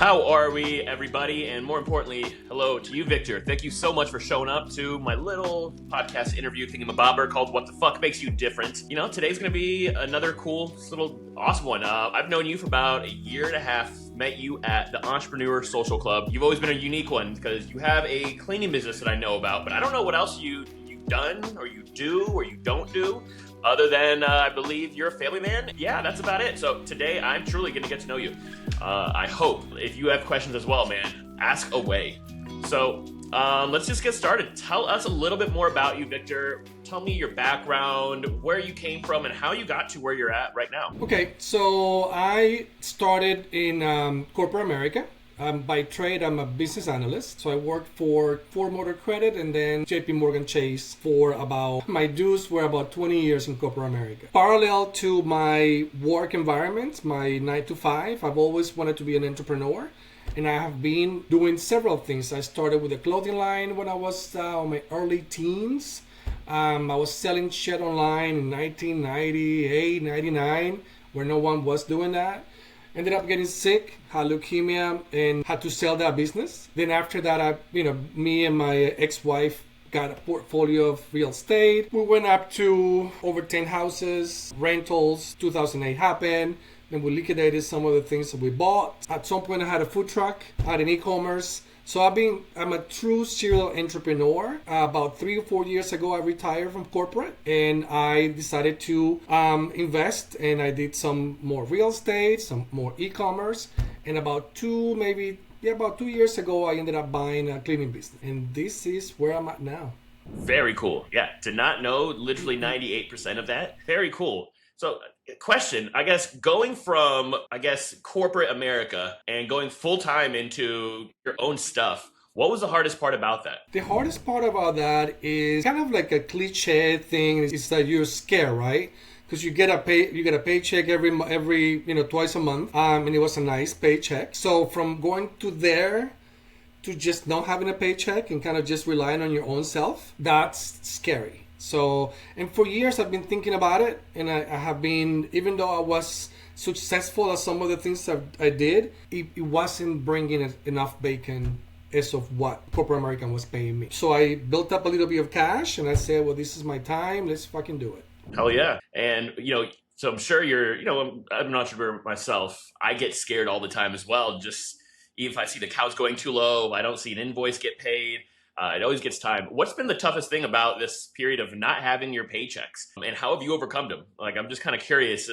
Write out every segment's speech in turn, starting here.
How are we, everybody? And more importantly, hello to you, Victor. Thank you so much for showing up to my little podcast interview thingamabobber called What the Fuck Makes You Different. You know, today's going to be another cool, little awesome one. I've known you for about a year and a half, met you at the Entrepreneur Social Club. You've always been a unique one because you have a cleaning business that I know about, but I don't know what else you've done or you do or you don't do. Other than, I believe you're a family man. Yeah, that's about it. So today, I'm truly going to get to know you. I hope. If you have questions as well, man, ask away. So let's just get started. Tell us a little bit more about you, Victor. Tell me your background, where you came from, and how you got to where you're at right now. Okay, so I started in corporate America. By trade, I'm a business analyst. So I worked for Ford Motor Credit and then JP Morgan Chase for my dues were about 20 years in corporate America. Parallel to my work environment, my 9 to 5, I've always wanted to be an entrepreneur. And I have been doing several things. I started with a clothing line when I was in my early teens. I was selling shit online in 1998, 99, where no one was doing that. Ended up getting sick, had leukemia, and had to sell that business. Then after that, me and my ex-wife got a portfolio of real estate. We went up to over 10 houses, rentals. 2008 happened. Then we liquidated some of the things that we bought. At some point, I had a food truck, I had an e-commerce. So I'm a true serial entrepreneur. About 3 or 4 years ago, I retired from corporate and I decided to invest, and I did some more real estate, some more e-commerce. And about 2 years ago, I ended up buying a cleaning business. And this is where I'm at now. Very cool. Yeah, did not know literally 98% of that. Very cool. So question, I guess, going from, corporate America and going full-time into your own stuff, what was the hardest part about that? The hardest part about that is kind of like a cliche thing. Is that you're scared, right? Because you get a paycheck every twice a month, and it was a nice paycheck. So from going to there to just not having a paycheck and kind of just relying on your own self, that's scary. So, and for years I've been thinking about it, and I have been, even though I was successful at some of the things that I did, it wasn't bringing enough bacon as of what corporate America was paying me. So I built up a little bit of cash, and I said, well, this is my time, let's fucking do it. Hell yeah. And, so I'm sure I'm an entrepreneur myself. I get scared all the time as well. Just even if I see the cows going too low, I don't see an invoice get paid. It always gets time. What's been the toughest thing about this period of not having your paychecks, and how have you overcome them? I'm just kind of curious,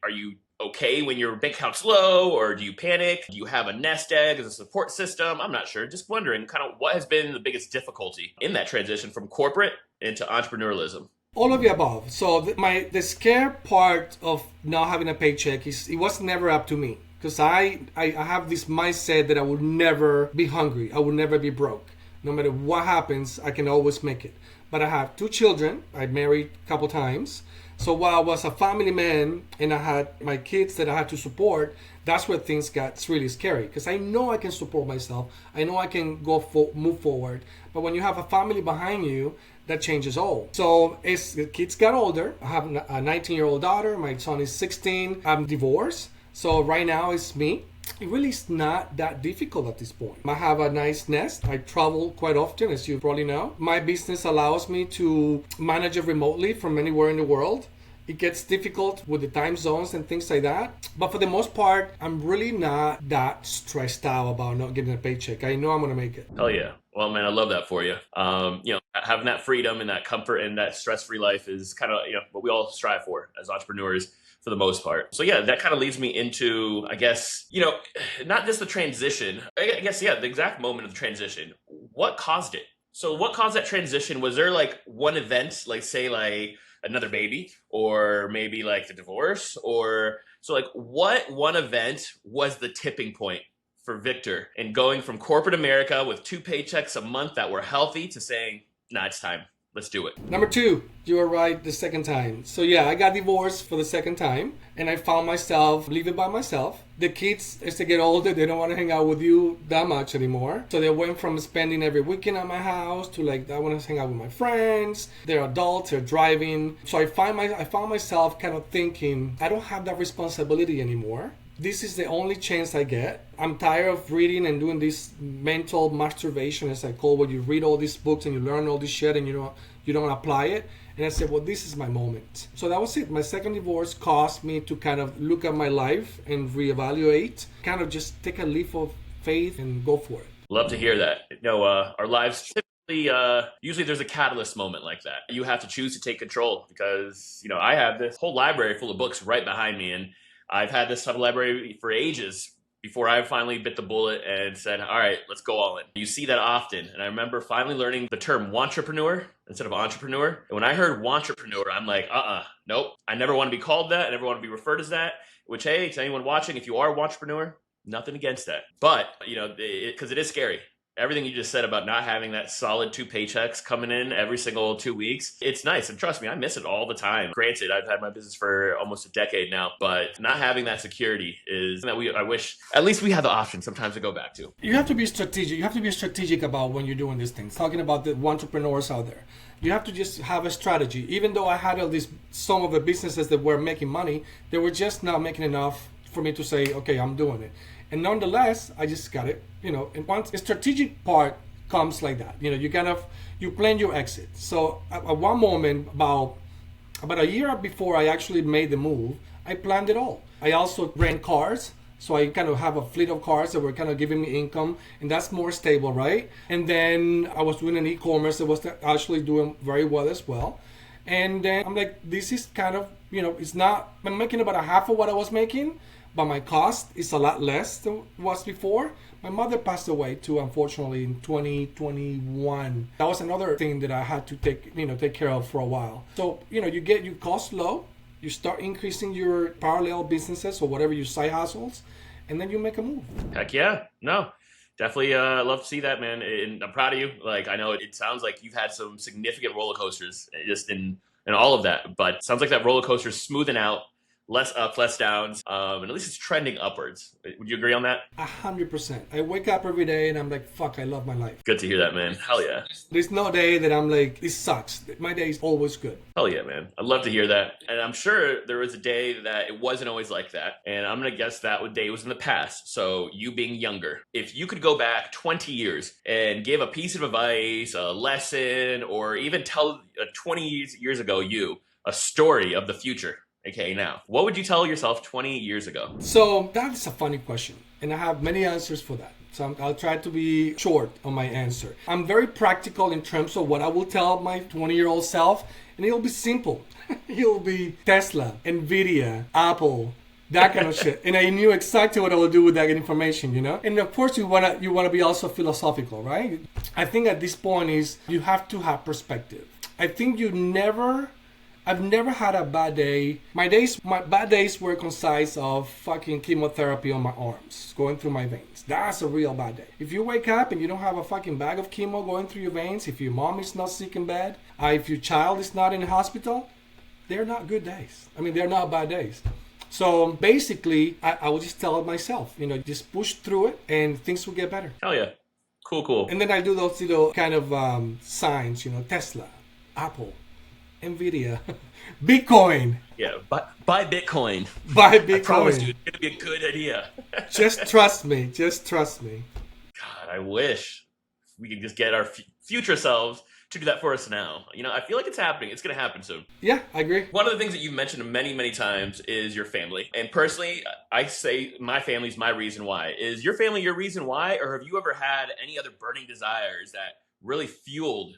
are you okay when your bank account's low, or do you panic? Do you have a nest egg as a support system? I'm not sure. Just wondering kind of what has been the biggest difficulty in that transition from corporate into entrepreneurialism? All of the above. So the scare part of not having a paycheck it was never up to me, because I have this mindset that I would never be hungry. I would never be broke. No matter what happens, I can always make it. But I have 2 children. I married a couple times. So while I was a family man and I had my kids that I had to support, that's where things got really scary. Because I know I can support myself. I know I can move forward. But when you have a family behind you, that changes all. So as the kids got older, I have a 19-year-old daughter. My son is 16. I'm divorced. So right now it's me. It really is not that difficult at this point. I have a nice nest. I travel quite often, as you probably know. My business allows me to manage it remotely from anywhere in the world. It gets difficult with the time zones and things like that. But for the most part, I'm really not that stressed out about not getting a paycheck. I know I'm going to make it. Hell yeah. Well, man, I love that for you. Having that freedom and that comfort and that stress-free life is kind of, what we all strive for as entrepreneurs, for the most part. So yeah, that kind of leads me into, not just the transition, the exact moment of the transition. What caused it? So what caused that transition? Was there one event, say another baby, or maybe the divorce, or what one event was the tipping point for Victor in going from corporate America with 2 paychecks a month that were healthy to saying, nah, it's time. Let's do it. Number 2, you were right the second time. So yeah, I got divorced for the second time, and I found myself living by myself. The kids, as they get older, they don't want to hang out with you that much anymore. So they went from spending every weekend at my house to I want to hang out with my friends. They're adults, they're driving. So I found myself kind of thinking, I don't have that responsibility anymore. this is the only chance I get. I'm tired of reading and doing this mental masturbation, as I call, where you read all these books and you learn all this shit and you don't apply it. And I said, well, this is my moment. So that was it. My second divorce caused me to kind of look at my life and reevaluate, kind of just take a leap of faith and go for it. Love to hear that. Our lives typically, usually there's a catalyst moment like that. You have to choose to take control because, I have this whole library full of books right behind me, and I've had this type of library for ages before I finally bit the bullet and said, all right, let's go all in. You see that often. And I remember finally learning the term wantrepreneur instead of entrepreneur. And when I heard wantrepreneur, I'm like, nope. I never want to be called that. I never want to be referred as that. Which, hey, to anyone watching, if you are a wantrepreneur, nothing against that. But, because it is scary. Everything you just said about not having that solid 2 paychecks coming in every single 2 weeks, it's nice. And trust me, I miss it all the time. Granted, I've had my business for almost a decade now, but not having that security is that I wish at least we had the option sometimes to go back to. You have to be strategic. You have to be strategic about when you're doing these things. Talking about the entrepreneurs out there. You have to just have a strategy. Even though I had some of the businesses that were making money, they were just not making enough for me to say, okay, I'm doing it. And nonetheless, I just got it, and once the strategic part comes like that, you plan your exit. So at one moment, about a year before I actually made the move, I planned it all. I also rent cars. So I kind of have a fleet of cars that were kind of giving me income, and that's more stable, right? And then I was doing an e-commerce that was actually doing very well as well. And then I'm like, this is kind of, I'm making about a half of what I was making, but my cost is a lot less than it was before. My mother passed away too, unfortunately, in 2021. That was another thing that I had to take care of for a while. So, you get your costs low, you start increasing your parallel businesses or whatever your side hustles, and then you make a move. Heck yeah. No, definitely love to see that, man. And I'm proud of you. Like, I know it sounds like you've had some significant roller coasters just in all of that, but it sounds like that roller coaster is smoothing out. Less ups, less downs, and at least it's trending upwards. Would you agree on that? 100%. I wake up every day and I'm like, fuck, I love my life. Good to hear that, man. Hell yeah. There's no day that I'm like, this sucks. My day is always good. Hell yeah, man. I'd love to hear that. And I'm sure there was a day that it wasn't always like that. And I'm going to guess that day was in the past. So you being younger, if you could go back 20 years and give a piece of advice, a lesson, or even tell 20 years ago a story of the future, okay, now, what would you tell yourself 20 years ago? So that's a funny question, and I have many answers for that. So I'll try to be short on my answer. I'm very practical in terms of what I will tell my 20-year-old self, and it'll be simple. It'll be Tesla, Nvidia, Apple, that kind of shit. And I knew exactly what I would do with that information, And of course, you wanna be also philosophical, right? I think at this point is you have to have perspective. I think I've never had a bad day. My bad days were comprised of fucking chemotherapy on my arms, going through my veins. That's a real bad day. If you wake up and you don't have a fucking bag of chemo going through your veins, if your mom is not sick in bed, if your child is not in the hospital, they're not good days. I mean, they're not bad days. So basically, I would just tell myself, just push through it and things will get better. Hell yeah. Cool. And then I do those little kind of signs, Tesla, Apple, Nvidia, Bitcoin. Yeah, buy Bitcoin. Buy Bitcoin. I promise you, it's going to be a good idea. Just trust me. God, I wish we could just get our future selves to do that for us now. I feel like it's happening. It's going to happen soon. Yeah, I agree. One of the things that you've mentioned many, many times is your family. And personally, I say my family's my reason why. Is your family your reason why? Or have you ever had any other burning desires that really fueled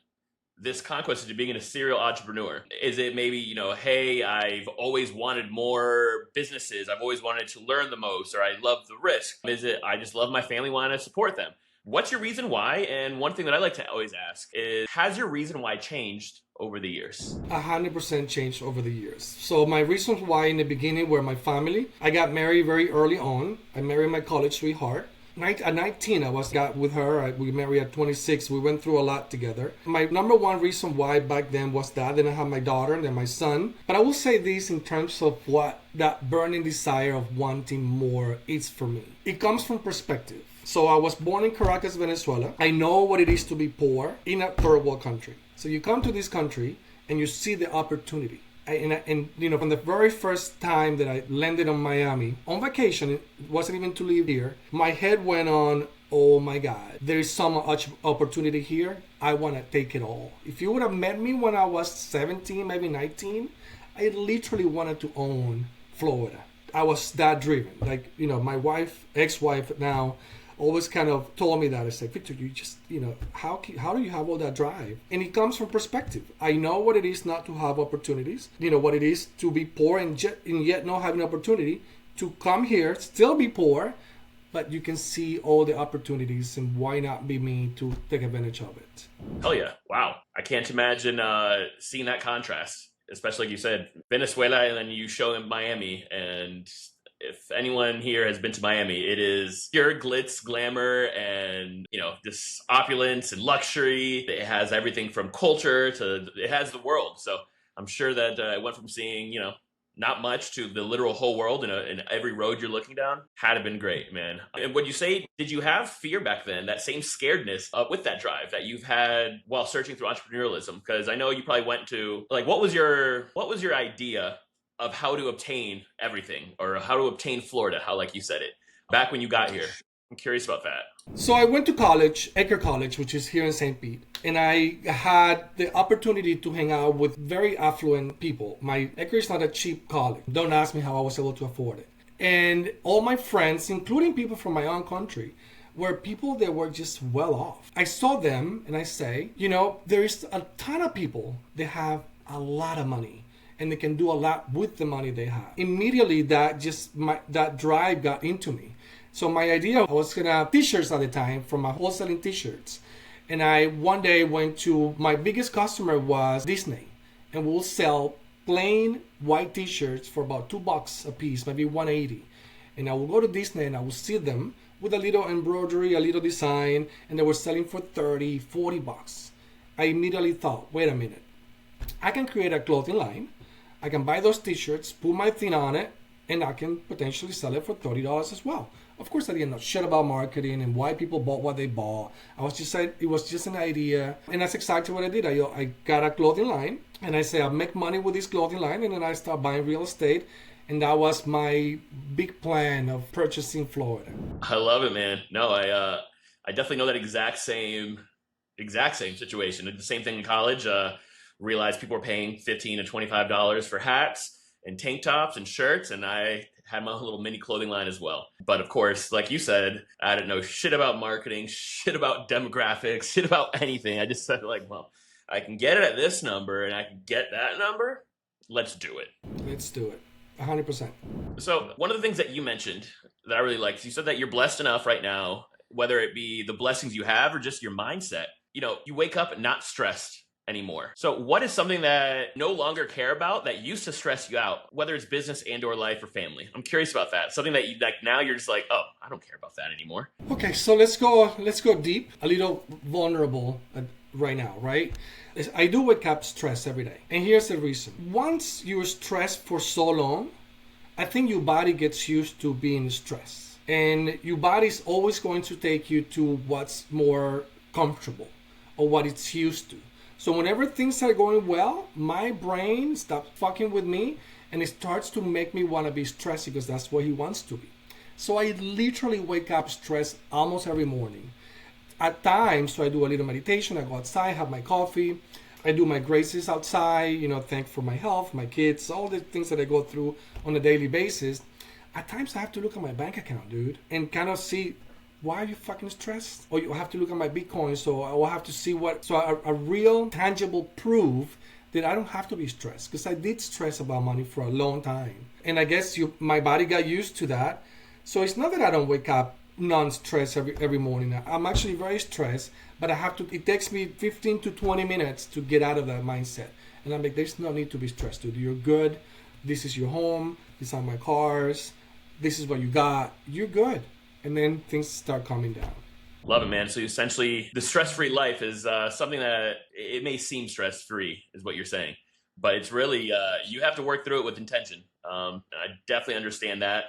this conquest into being a serial entrepreneur? Is it maybe, hey, I've always wanted more businesses. I've always wanted to learn the most, or I love the risk. Is it I just love my family, want to support them? What's your reason why? And one thing that I like to always ask is, has your reason why changed over the years? 100% changed over the years. So my reasons why in the beginning were my family. I got married very early on. I married my college sweetheart. At 19, I got with her. We married at 26. We went through a lot together. My number one reason why back then was that. Then I had my daughter and then my son. But I will say this in terms of what that burning desire of wanting more is for me. It comes from perspective. So I was born in Caracas, Venezuela. I know what it is to be poor in a third world country. So you come to this country and you see the opportunity. And from the very first time that I landed on Miami on vacation, it wasn't even to live here. My head went on, oh my God, there is so much opportunity here. I want to take it all. If you would have met me when I was 17, maybe 19, I literally wanted to own Florida. I was that driven. Like, my wife, ex-wife now, always kind of told me that. I said, Victor, you just, how do you have all that drive? And it comes from perspective. I know what it is not to have opportunities, what it is to be poor and yet not having opportunity, to come here, still be poor, but you can see all the opportunities, and why not be me to take advantage of it? Hell yeah. Wow. I can't imagine seeing that contrast, especially like you said, Venezuela, and then you show in Miami. And if anyone here has been to Miami, it is pure glitz, glamour, and, this opulence and luxury. It has everything from culture to, it has the world. So I'm sure that it went from seeing, not much to the literal whole world in every road you're looking down. Had it been great, man. And would you say, did you have fear back then, that same scaredness with that drive that you've had while searching through entrepreneurialism? Because I know you probably went to, like, what was your idea of how to obtain everything, or how to obtain Florida, how, like you said it, back when you got here? I'm curious about that. So I went to college, Ecker College, which is here in St. Pete, and I had the opportunity to hang out with very affluent people. My Ecker is not a cheap college. Don't ask me how I was able to afford it. And all my friends, including people from my own country, were people that were just well off. I saw them and I say, there is a ton of people that have a lot of money, and they can do a lot with the money they have. Immediately, that drive got into me. So my idea, I was gonna have t-shirts at the time from my wholesaling t-shirts. And I one day went to, my biggest customer was Disney. And we'll sell plain white t-shirts for about $2 a piece, maybe $1.80. And I will go to Disney and I will see them with a little embroidery, a little design, and they were selling for $30, $40. I immediately thought, wait a minute. I can create a clothing line. I can buy those t-shirts, put my thing on it, and I can potentially sell it for $30 as well. Of course, I didn't know shit about marketing and why people bought what they bought. It was just an idea. And that's exactly what I did. I got a clothing line, and I said, I'll make money with this clothing line, and then I start buying real estate. And that was my big plan of purchasing Florida. I love it, man. No, I definitely know that exact same situation. The same thing in college. Realized people were paying $15 to $25 for hats and tank tops and shirts, and I had my own little mini clothing line as well. But of course, like you said, I didn't know shit about marketing, shit about demographics, shit about anything. I just said, like, well, I can get it at this number and I can get that number. Let's do it. Let's do it. 100%. So one of the things that you mentioned that I really liked, you said that you're blessed enough right now, whether it be the blessings you have or just your mindset, you wake up not stressed anymore. So what is something that no longer care about that used to stress you out, whether it's business and or life or family? I'm curious about that. Something that you like now you're just like, oh, I don't care about that anymore. Okay, so let's go deep, a little vulnerable right now, right? I do wake up stressed every day. And here's the reason. Once you're stressed for so long, I think your body gets used to being stressed. And your body's always going to take you to what's more comfortable or what it's used to. So whenever things are going well, my brain stops fucking with me and it starts to make me want to be stressed because that's what he wants to be. So I literally wake up stressed almost every morning. At times, so I do a little meditation, I go outside, have my coffee, I do my graces outside, thank for my health, my kids, all the things that I go through on a daily basis. At times I have to look at my bank account, dude, and kind of see, why are you fucking stressed? Or you have to look at my Bitcoin, so I will have to see a real tangible proof that I don't have to be stressed, because I did stress about money for a long time. And I guess my body got used to that. So it's not that I don't wake up non-stressed every morning. I'm actually very stressed, but it takes me 15 to 20 minutes to get out of that mindset. And I'm like, there's no need to be stressed, dude. You're good. This is your home. These are my cars. This is what you got. You're good. And then things start calming down. Love it, man. So essentially, the stress-free life is something that it may seem stress-free, is what you're saying. But it's really, you have to work through it with intention. I definitely understand that.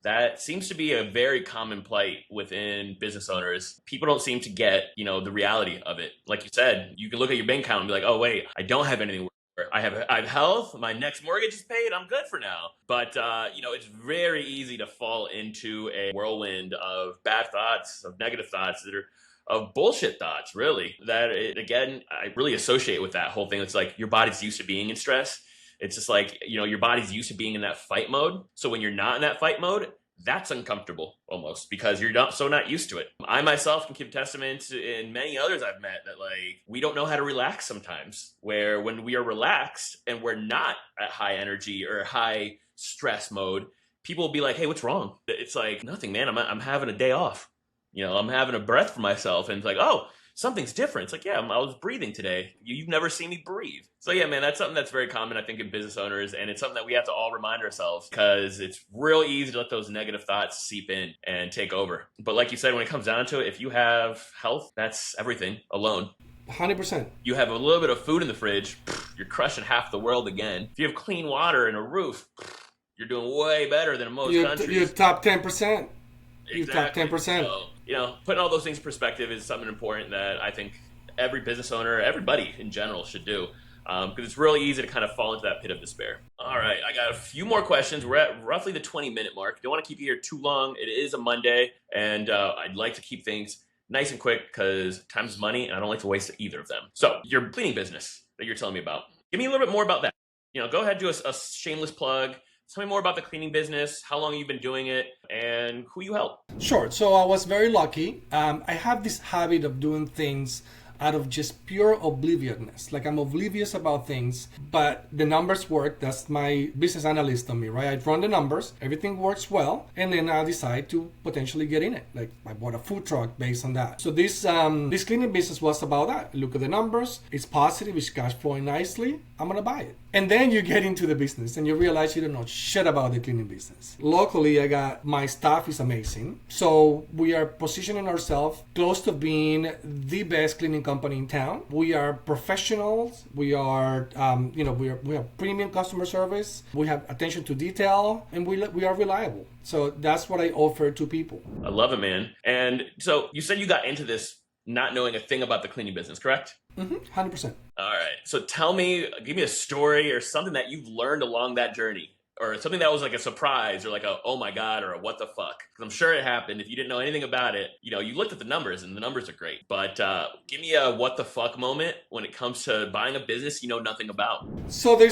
That seems to be a very common plight within business owners. People don't seem to get, the reality of it. Like you said, you can look at your bank account and be like, oh, wait, I don't have anything. I have health, my next mortgage is paid, I'm good for now. But it's very easy to fall into a whirlwind of bad thoughts, of negative thoughts that are of bullshit thoughts, really. Again, I really associate with that whole thing. It's like your body's used to being in stress. It's just like, your body's used to being in that fight mode. So when you're not in that fight mode, that's uncomfortable almost because you're not used to it. I myself can give testament to, and many others I've met, that like we don't know how to relax sometimes, where when we are relaxed and we're not at high energy or high stress mode, people will be like, hey, what's wrong? It's like, nothing, man. I'm having a day off. I'm having a breath for myself. And it's like, oh, something's different. It's like, yeah, I was breathing today. You've never seen me breathe. So yeah, man, that's something that's very common, I think, in business owners. And it's something that we have to all remind ourselves because it's real easy to let those negative thoughts seep in and take over. But like you said, when it comes down to it, if you have health, that's everything alone. 100%. You have a little bit of food in the fridge, you're crushing half the world again. If you have clean water and a roof, you're doing way better than most countries. You're top 10%. Exactly. You're top 10%. So, putting all those things in perspective is something important that I think every business owner, everybody in general should do. Because it's really easy to kind of fall into that pit of despair. All right, I got a few more questions. We're at roughly the 20-minute mark. Don't want to keep you here too long. It is a Monday, and I'd like to keep things nice and quick because time is money, and I don't like to waste either of them. So your cleaning business that you're telling me about, give me a little bit more about that. Go ahead, do a shameless plug. Tell me more about the cleaning business, how long you've been doing it, and who you help. Sure. So I was very lucky. I have this habit of doing things out of just pure obliviousness. Like I'm oblivious about things, but the numbers work. That's my business analyst on me, right? I run the numbers, everything works well, and then I decide to potentially get in it. Like I bought a food truck based on that. So this cleaning business was about that. Look at the numbers, it's positive, it's cash flowing nicely, I'm gonna buy it. And then you get into the business and you realize you don't know shit about the cleaning business. Locally, my staff is amazing. So we are positioning ourselves close to being the best cleaning company in town. We are professionals. We are, we have premium customer service. We have attention to detail, and we are reliable. So that's what I offer to people. I love it, man. And so you said you got into this not knowing a thing about the cleaning business, correct? 100%. All right. So give me a story or something that you've learned along that journey, or something that was like a surprise or like a, oh my God, or a what the fuck. Because I'm sure it happened. If you didn't know anything about it, you looked at the numbers and the numbers are great. But give me a what the fuck moment when it comes to buying a business you know nothing about. So there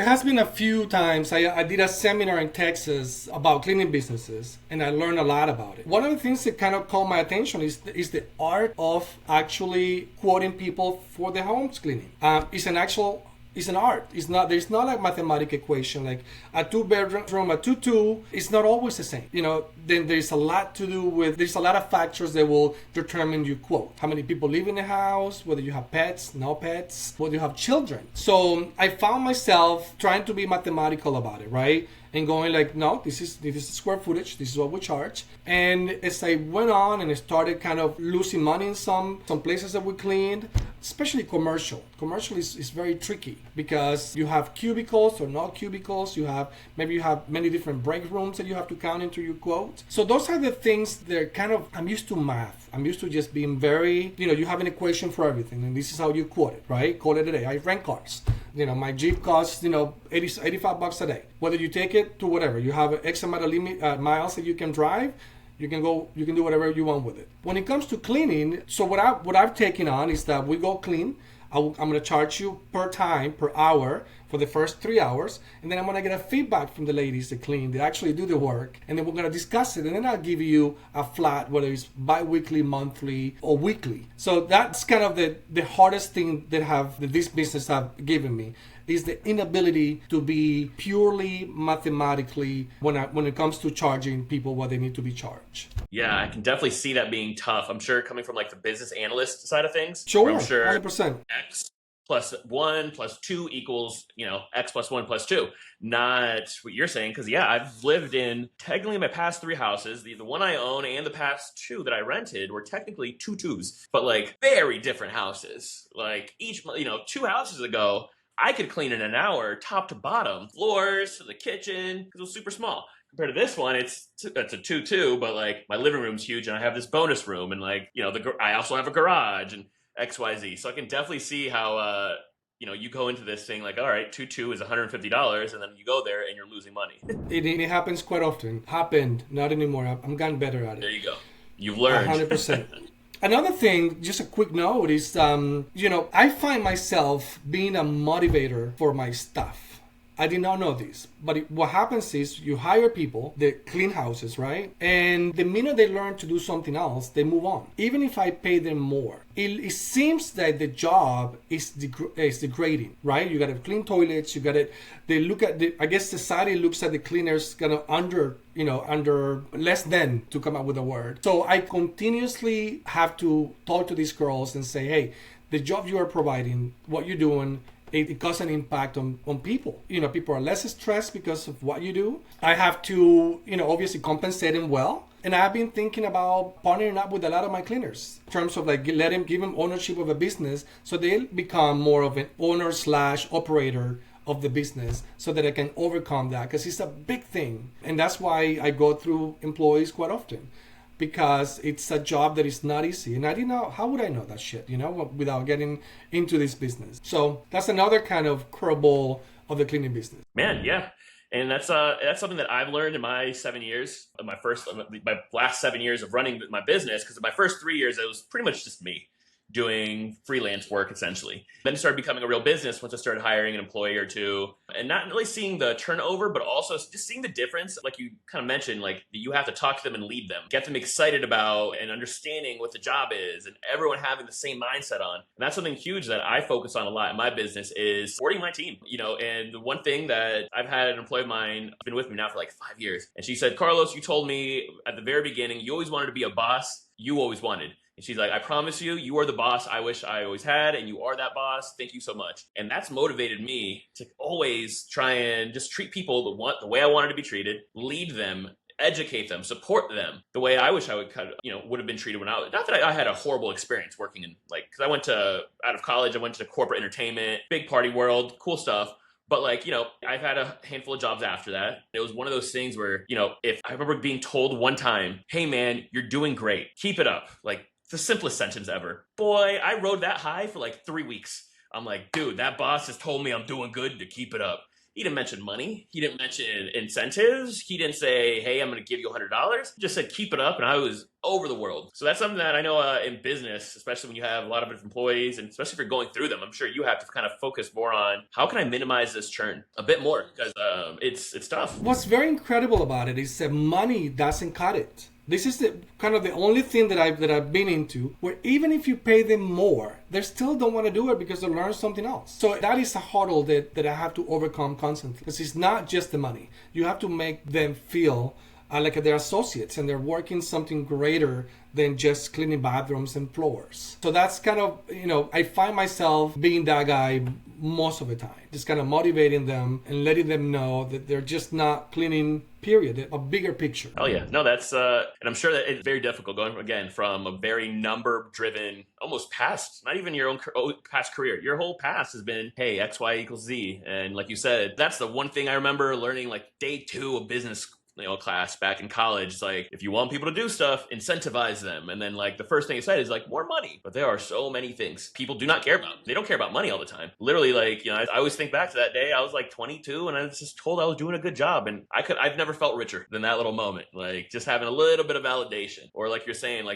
has been a few times I did a seminar in Texas about cleaning businesses, and I learned a lot about it. One of the things that kind of caught my attention is the art of actually quoting people for the homes cleaning. It's an art. There's not like mathematical equation, like a 2-bedroom, a 2-2. It's not always the same. Then there's a lot to do with, there's a lot of factors that will determine your quote. How many people live in the house, whether you have pets, no pets, whether you have children. So I found myself trying to be mathematical about it, right? And going like, no, this is square footage. This is what we charge. And as I went on and I started kind of losing money in some places that we cleaned, especially commercial. Commercial is very tricky because you have cubicles or not cubicles. You have many different break rooms that you have to count into your quote. So those are the things that kind of, I'm used to math. I'm used to just being very, you have an equation for everything, and this is how you quote it, right? Call it a day. I rent cars. My Jeep costs, $85 a day. Whether you take it to whatever, you have X amount of miles that you can drive, you can do whatever you want with it. When it comes to cleaning, so what I've taken on is that we go clean. I'm going to charge you per hour for the first 3 hours, and then I'm going to get a feedback from the ladies that clean, that actually do the work, and then we're going to discuss it, and then I'll give you a flat, whether it's bi-weekly, monthly, or weekly. So that's kind of the hardest thing that this business have given me, is the inability to be purely mathematically when it comes to charging people what they need to be charged. Yeah, I can definitely see that being tough. I'm sure coming from like the business analyst side of things. Sure, I'm sure 100%. X plus 1 plus 2 equals, X plus 1 plus 2. Not what you're saying, because I've lived in technically my past 3 houses. The one I own and the past 2 that I rented were technically 2 twos, but like very different houses. Like each, 2 houses ago, I could clean in an hour, top to bottom, floors, the kitchen, because it was super small. Compared to this one, it's a 2-2, but like my living room's huge, and I have this bonus room, and like I also have a garage and XYZ. So I can definitely see how you go into this thing like, all right, 2-2 is $150, and then you go there and you're losing money. It happens quite often. Happened, not anymore. I'm gotten better at it. There you go. You've learned. 100%. Another thing, just a quick note, is, I find myself being a motivator for my staff. I did not know this, but what happens is you hire people that clean houses, right? And the minute they learn to do something else, they move on. Even if I pay them more, it seems that the job is degrading, right? You got to clean toilets. They look at I guess society looks at the cleaners kind of under less than, to come up with a word. So I continuously have to talk to these girls and say, hey, the job you are providing, what you're doing, it causes an impact on people. People are less stressed because of what you do. I have to, obviously compensate them well. And I've been thinking about partnering up with a lot of my cleaners in terms of give them ownership of a business so they'll become more of an owner/operator of the business so that I can overcome that, because it's a big thing. And that's why I go through employees quite often, because it's a job that is not easy. And I didn't know, how would I know that shit, without getting into this business? So that's another kind of curveball of the cleaning business. Man, yeah. And that's something that I've learned in my 7 years, my last 7 years of running my business, because in my first 3 years, it was pretty much just me doing freelance work, essentially. Then it started becoming a real business once I started hiring an employee or two, and not really seeing the turnover, but also just seeing the difference. Like you kind of mentioned, like you have to talk to them and lead them, get them excited about and understanding what the job is, and everyone having the same mindset on. And that's something huge that I focus on a lot in my business, is supporting my team. And the one thing that I've had an employee of mine been with me now for like 5 years, and she said, Carlos, you told me at the very beginning, you always wanted to be a boss. You always wanted. And she's like, I promise you, you are the boss I wish I always had, and you are that boss. Thank you so much. And that's motivated me to always try and just treat people the way I wanted to be treated, lead them, educate them, support them the way I wish I would would have been treated when I was. Not that I had a horrible experience working in, because I went out of college, I went to corporate entertainment, big party world, cool stuff. But I've had a handful of jobs after that. It was one of those things where, if I remember being told one time, hey man, you're doing great, keep it up. The simplest sentence ever. Boy, I rode that high for 3 weeks. I'm like, dude, that boss has told me I'm doing good to keep it up. He didn't mention money. He didn't mention incentives. He didn't say, hey, I'm going to give you $100. He just said, keep it up. And I was over the world. So that's something that I know in business, especially when you have a lot of different employees, and especially if you're going through them, I'm sure you have to kind of focus more on how can I minimize this churn a bit more, because it's tough. What's very incredible about it is that money doesn't cut it. This is the only thing that I've been into, where even if you pay them more, they still don't want to do it because they learn something else. So that is a hurdle that I have to overcome constantly, because it's not just the money. You have to make them feel like they're associates and they're working something greater than just cleaning bathrooms and floors. So that's I find myself being that guy most of the time, just kind of motivating them and letting them know that they're just not cleaning, period, a bigger picture. Oh yeah, no, that's and I'm sure that it's very difficult going again from a very number driven, almost past, not even your own past career. Your whole past has been, hey, X, Y equals Z. And like you said, that's the one thing I remember learning day 2 of business class back in college. It's if you want people to do stuff, incentivize them. And then the first thing it said is more money. But there are so many things people do not care about. They don't care about money all the time. Literally, I always think back to that day. I was 22 and I was just told I was doing a good job. And I've never felt richer than that little moment. Just having a little bit of validation, or you're saying,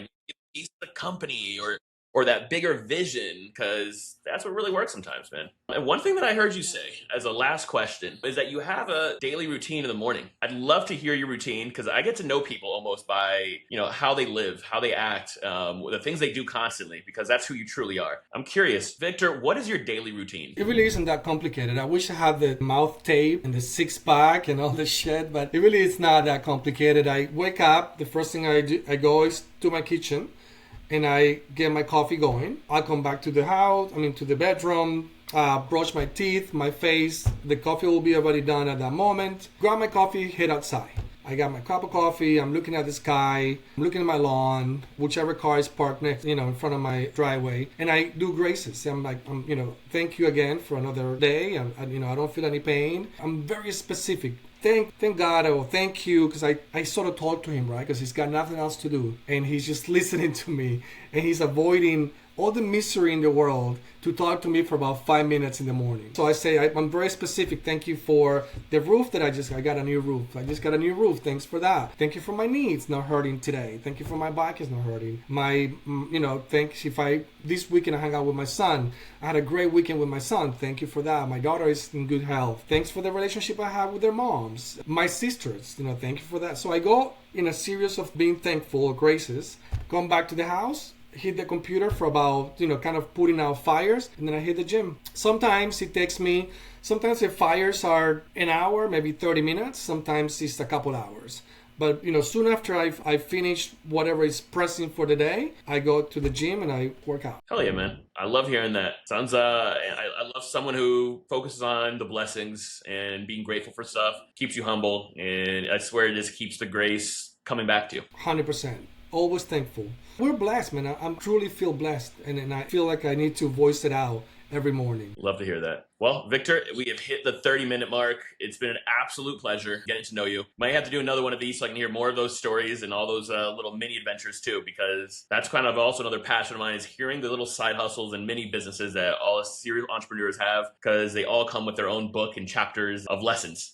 piece of the company, or that bigger vision, because that's what really works sometimes, man. And one thing that I heard you say as a last question is that you have a daily routine in the morning. I'd love to hear your routine, because I get to know people almost by, how they live, how they act, the things they do constantly, because that's who you truly are. I'm curious, Victor, what is your daily routine? It really isn't that complicated. I wish I had the mouth tape and the 6-pack and all this shit, but it really is not that complicated. I wake up, the first thing I go is to my kitchen, and I get my coffee going. I come back to the bedroom, brush my teeth, my face. The coffee will be already done at that moment. Grab my coffee, head outside. I got my cup of coffee. I'm looking at the sky. I'm looking at my lawn, whichever car is parked next, in front of my driveway. And I do graces. I'm thank you again for another day. I don't feel any pain. I'm very specific. Thank God, or thank you, because I sort of talk to him, right? Because he's got nothing else to do, and he's just listening to me, and he's avoiding all the misery in the world to talk to me for about 5 minutes in the morning. So I say, I'm very specific. Thank you for the roof that I got a new roof. I just got a new roof. Thanks for that. Thank you for my knees not hurting today. Thank you for my back is not hurting. Thanks this weekend I hung out with my son. I had a great weekend with my son. Thank you for that. My daughter is in good health. Thanks for the relationship I have with their moms. My sisters, thank you for that. So I go in a series of being thankful or graces, come back to the house, hit the computer for about, kind of putting out fires, and then I hit the gym. Sometimes the fires are an hour, maybe 30 minutes. Sometimes it's a couple hours. But, soon after I finish whatever is pressing for the day, I go to the gym and I work out. Hell yeah, man. I love hearing that. Sounds, I love someone who focuses on the blessings and being grateful for stuff, keeps you humble, and I swear it just keeps the grace coming back to you. 100%. Always thankful. We're blessed, man. I truly feel blessed, and I feel like I need to voice it out every morning. Love to hear that. Well, Victor, we have hit the 30-minute mark. It's been an absolute pleasure getting to know you. Might have to do another one of these so I can hear more of those stories and all those little mini adventures too, because that's kind of also another passion of mine, is hearing the little side hustles and mini businesses that all serial entrepreneurs have, because they all come with their own book and chapters of lessons.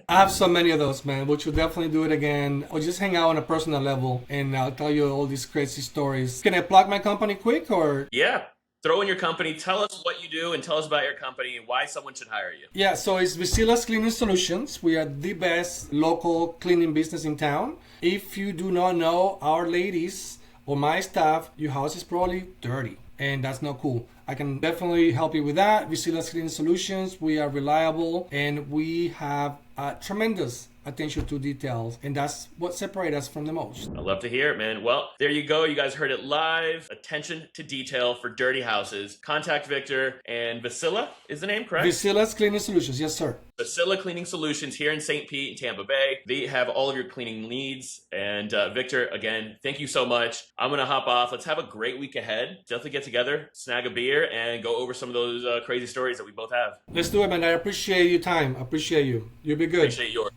I have so many of those, man. We should definitely do it again, or just hang out on a personal level, and I'll tell you all these crazy stories. Can I plug my company quick, or? Yeah. Throw in your company. Tell us what you do and tell us about your company and why someone should hire you. Yeah, so it's Visila's Cleaning Solutions. We are the best local cleaning business in town. If you do not know our ladies or my staff, your house is probably dirty, and that's not cool. I can definitely help you with that. Visila's Cleaning Solutions. We are reliable, and we have tremendous attention to details, and that's what separates us from the most. I love to hear it, man. Well, there you go. You guys heard it live. Attention to detail for dirty houses. Contact Victor, and Visila is the name, correct? Visila's Cleaning Solutions, yes sir. Visila Cleaning Solutions here in St. Pete and Tampa Bay. They have all of your cleaning needs. And Victor, again, thank you so much. I'm going to hop off. Let's have a great week ahead. Definitely get together, snag a beer, and go over some of those crazy stories that we both have. Let's do it, man. I appreciate your time. I appreciate you. You'll be good. Appreciate yours.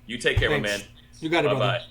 You take care, Thanks. my man. You got it, Bye-bye. brother.